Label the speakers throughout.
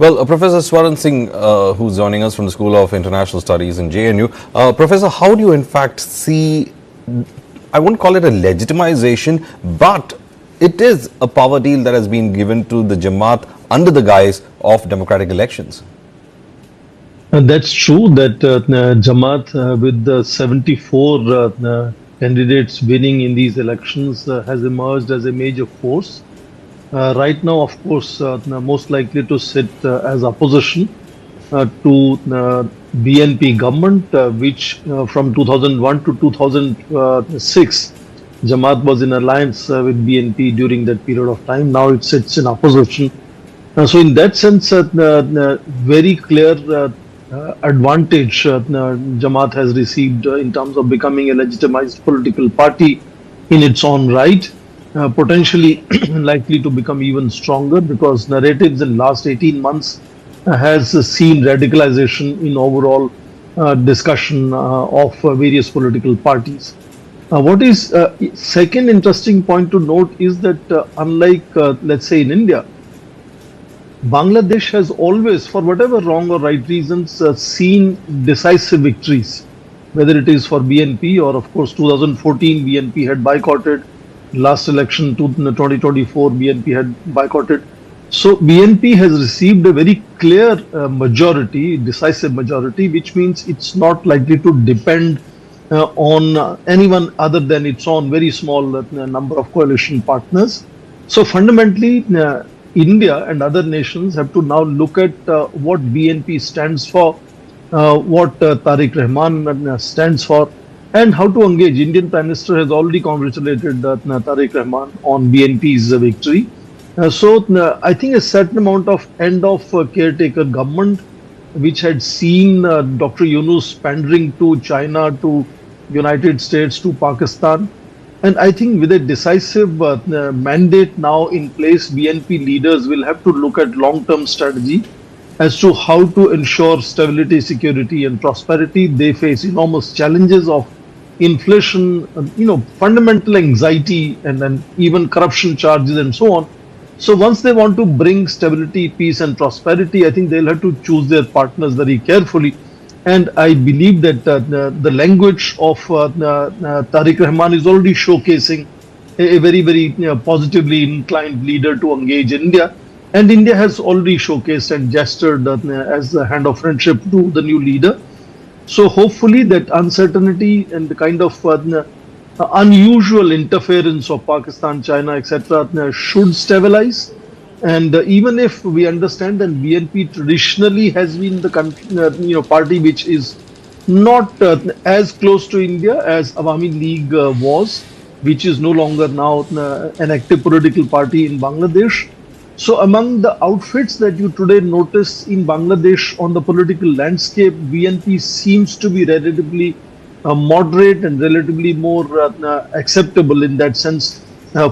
Speaker 1: Well, Professor Swaran Singh, who's joining us from the School of International Studies in JNU. Professor, how do you in fact see, I won't call it a legitimization, but it is a power deal that has been given to the Jamaat under the guise of democratic elections?
Speaker 2: That's true that Jamaat, with the 74 candidates winning in these elections, has emerged as a major force. Right now, of course, most likely to sit as opposition to BNP government, which from 2001 to 2006, Jamaat was in alliance with BNP during that period of time. Now it sits in opposition. So in that sense, very clear advantage Jamaat has received in terms of becoming a legitimized political party in its own right, potentially likely to become even stronger because narratives in last 18 months has seen radicalization in overall discussion of various political parties. What is second interesting point to note is that unlike, let's say in India, Bangladesh has always, for whatever wrong or right reasons, seen decisive victories, whether it is for BNP or, of course, 2014 BNP had boycotted, last election 2024 BNP had boycotted. So BNP has received a very clear majority, decisive majority, which means it's not likely to depend on anyone other than its own very small number of coalition partners. So fundamentally, India and other nations have to now look at what BNP stands for, what Tariq Rahman stands for, and how to engage. Indian Prime Minister has already congratulated Tariq Rahman on BNP's victory. So I think a certain amount of end of caretaker government, which had seen Dr. Yunus pandering to China, to United States, to Pakistan, and I think with a decisive mandate now in place, BNP leaders will have to look at long-term strategy as to how to ensure stability, security, and prosperity. They face enormous challenges of inflation, fundamental anxiety, and then even corruption charges and so on. So once they want to bring stability, peace, and prosperity, I think they'll have to choose their partners very carefully. And I believe that the language of Tariq Rahman is already showcasing a very, very positively inclined leader to engage India. And India has already showcased and gestured as a hand of friendship to the new leader. So hopefully that uncertainty and the kind of unusual interference of Pakistan, China, etc. Should stabilize. And even if we understand that BNP traditionally has been the party which is not as close to India as Awami League was, which is no longer now an active political party in Bangladesh. So among the outfits that you today notice in Bangladesh on the political landscape, BNP seems to be relatively moderate and relatively more acceptable in that sense.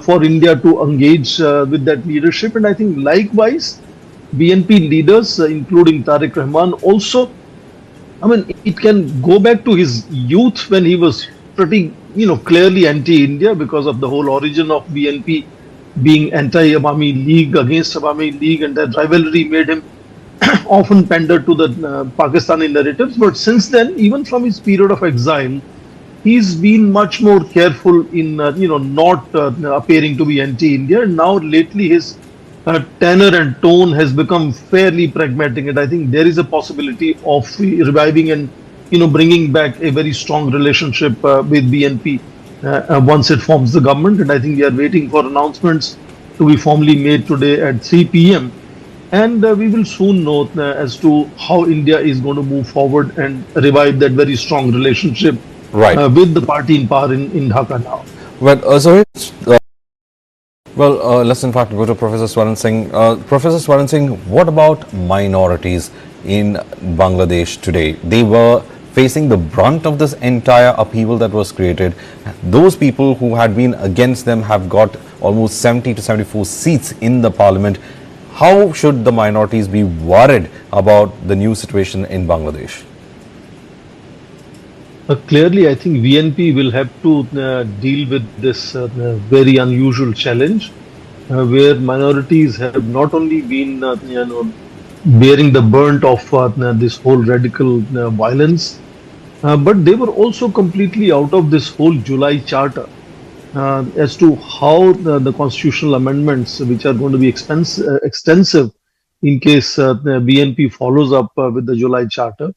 Speaker 2: For India to engage with that leadership. And I think likewise, BNP leaders, including Tariq Rahman, also, it can go back to his youth when he was pretty, clearly anti-India because of the whole origin of BNP being anti-Awami League, against Awami League, and that rivalry made him often pander to the Pakistani narratives. But since then, even from his period of exile, he's been much more careful in, not appearing to be anti-India. And now lately his tenor and tone has become fairly pragmatic. And I think there is a possibility of reviving and, bringing back a very strong relationship with BNP once it forms the government. And I think we are waiting for announcements to be formally made today at 3 p.m. And we will soon know as to how India is going to move forward and revive that very strong relationship with the party in power in Dhaka now.
Speaker 1: Let's in fact go to Professor Swaran Singh. Professor Swaran Singh, what about minorities in Bangladesh today? They were facing the brunt of this entire upheaval that was created. Those people who had been against them have got almost 70 to 74 seats in the parliament. How should the minorities be worried about the new situation in Bangladesh?
Speaker 2: Clearly, I think BNP will have to deal with this very unusual challenge where minorities have not only been bearing the burnt of this whole radical violence. But they were also completely out of this whole July Charter as to how the constitutional amendments, which are going to be extensive in case the BNP follows up with the July Charter,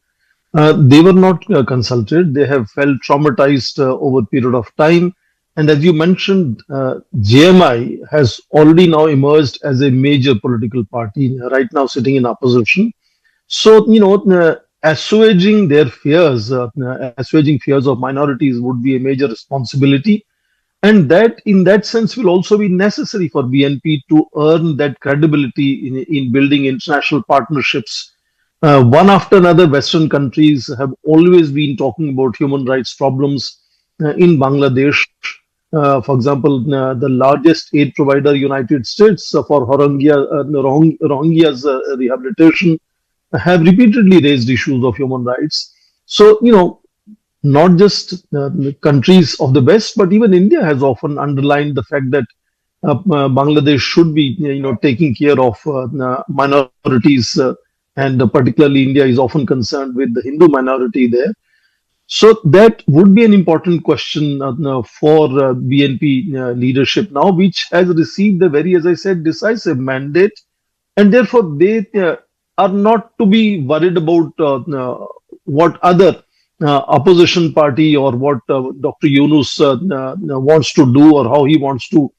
Speaker 2: they were not consulted. They have felt traumatized over a period of time. And as you mentioned, JMI has already now emerged as a major political party, right now sitting in opposition. So, assuaging fears of minorities would be a major responsibility. And that, in that sense, will also be necessary for BNP to earn that credibility in building international partnerships. One after another, Western countries have always been talking about human rights problems in Bangladesh. For example, the largest aid provider, United States, for Rohingyas rehabilitation, have repeatedly raised issues of human rights. So, not just the countries of the West, but even India has often underlined the fact that Bangladesh should be, taking care of minorities, and particularly India is often concerned with the Hindu minority there. So that would be an important question for BNP leadership now, which has received a very, as I said, decisive mandate, and therefore they are not to be worried about what other opposition party or what Dr. Yunus wants to do or how he wants to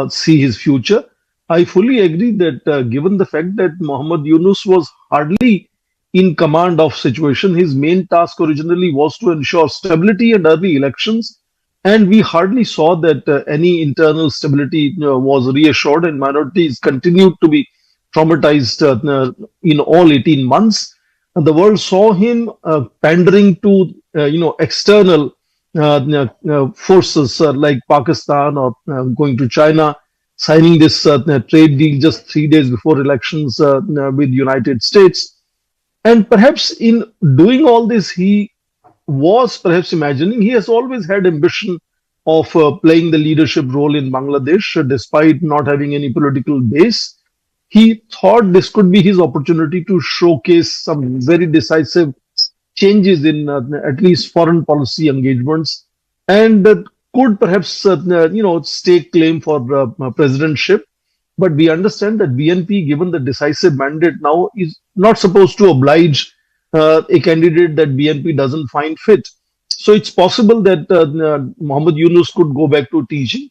Speaker 2: see his future. I fully agree that given the fact that Muhammad Yunus was hardly in command of situation, his main task originally was to ensure stability and early elections, and we hardly saw that any internal stability was reassured, and minorities continued to be traumatized in all 18 months. And the world saw him pandering to external forces like Pakistan or going to China, signing this trade deal just 3 days before elections with United States. And perhaps in doing all this, he was perhaps imagining he has always had ambition of playing the leadership role in Bangladesh, despite not having any political base. He thought this could be his opportunity to showcase some very decisive changes in at least foreign policy engagements, and could perhaps stake claim for presidentship. But we understand that BNP, given the decisive mandate now, is not supposed to oblige a candidate that BNP doesn't find fit. So it's possible that Muhammad Yunus could go back to teaching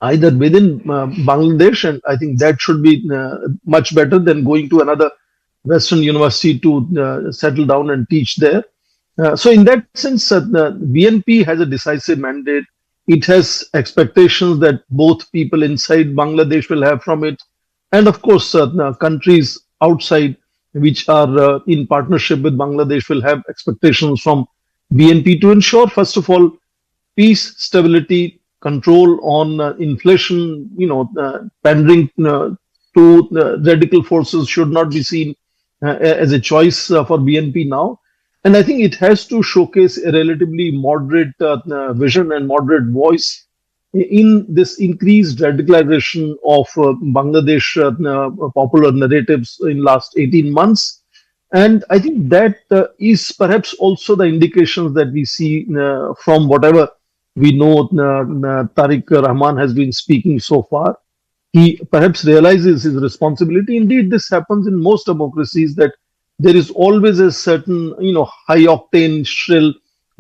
Speaker 2: either within Bangladesh, and I think that should be much better than going to another Western university to settle down and teach there. So, in that sense, BNP has a decisive mandate. It has expectations that both people inside Bangladesh will have from it, and of course, countries outside which are in partnership with Bangladesh will have expectations from BNP to ensure, first of all, peace, stability, control on inflation, pandering to radical forces should not be seen as a choice for BNP now. And I think it has to showcase a relatively moderate vision and moderate voice in this increased radicalization of Bangladesh popular narratives in last 18 months. And I think that is perhaps also the indications that we see from whatever we know Tariq Rahman has been speaking so far. He perhaps realizes his responsibility. Indeed, this happens in most democracies that there is always a certain, high octane shrill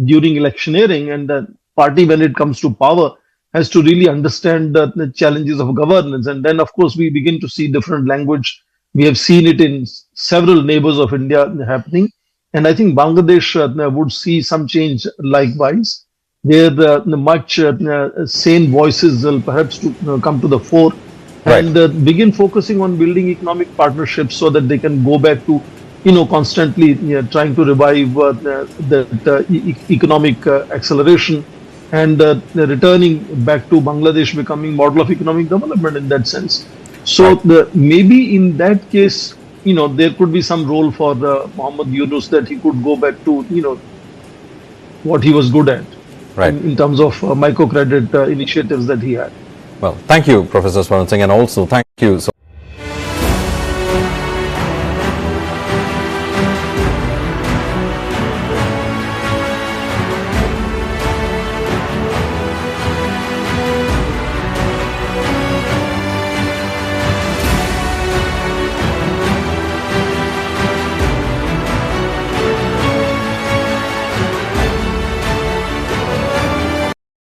Speaker 2: during electioneering, and the party, when it comes to power, has to really understand the challenges of governance. And then, of course, we begin to see different language. We have seen it in several neighbors of India happening. And I think Bangladesh would see some change likewise, where the much sane voices will perhaps come to the fore
Speaker 1: Right.
Speaker 2: and begin focusing on building economic partnerships so that they can go back to, constantly trying to revive the economic acceleration and returning back to Bangladesh becoming model of economic development in that sense. So
Speaker 1: Right.
Speaker 2: maybe in that case, there could be some role for Muhammad Yunus that he could go back to, what he was good at
Speaker 1: Right.
Speaker 2: in terms of microcredit initiatives that he had.
Speaker 1: Well, thank you, Professor Swaran Singh, and also thank you so